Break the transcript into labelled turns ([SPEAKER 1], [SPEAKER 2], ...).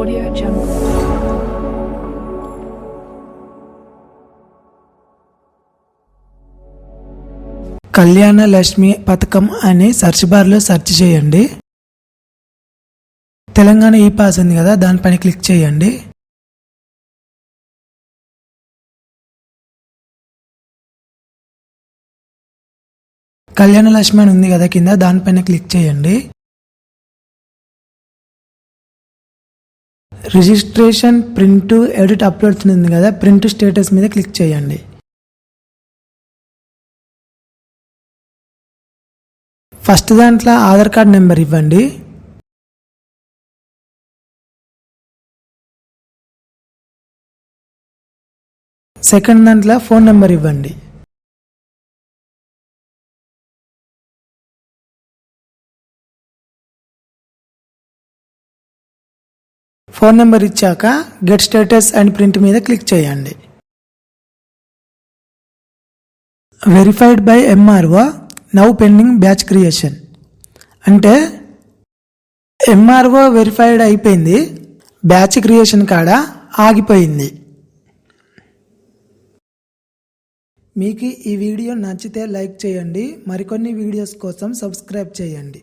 [SPEAKER 1] Audio Jungle.
[SPEAKER 2] Kalyana Lakshmi పథకం అని search బార్లో సెర్చ్ చేయండి. తెలంగాణ ఈ పాస్ ఉంది కదా, దానిపైన క్లిక్ చేయండి. కళ్యాణ లక్ష్మి అని ఉంది కదా కింద, దానిపైన క్లిక్ చేయండి. రిజిస్ట్రేషన్ ప్రింట్ ఎడిట్ అప్లోడ్స్ ఉంది కదా, ప్రింట్ స్టేటస్ మీద క్లిక్ చేయండి. ఫస్ట్ దాంట్లో ఆధార్ కార్డ్ నెంబర్ ఇవ్వండి. సెకండ్ దాంట్లో ఫోన్ నెంబర్ ఇవ్వండి. ఫోన్ నెంబర్ ఇచ్చాక గెట్ స్టేటస్ అండ్ ప్రింట్ మీద క్లిక్ చేయండి. Verified by MRO, now pending batch creation. అంటే ఎంఆర్ఓ వెరిఫైడ్ అయిపోయింది, బ్యాచ్ క్రియేషన్ కాడ ఆగిపోయింది. మీకు ఈ వీడియో నచ్చితే లైక్ చేయండి, మరికొన్ని వీడియోస్ కోసం సబ్స్క్రైబ్ చేయండి.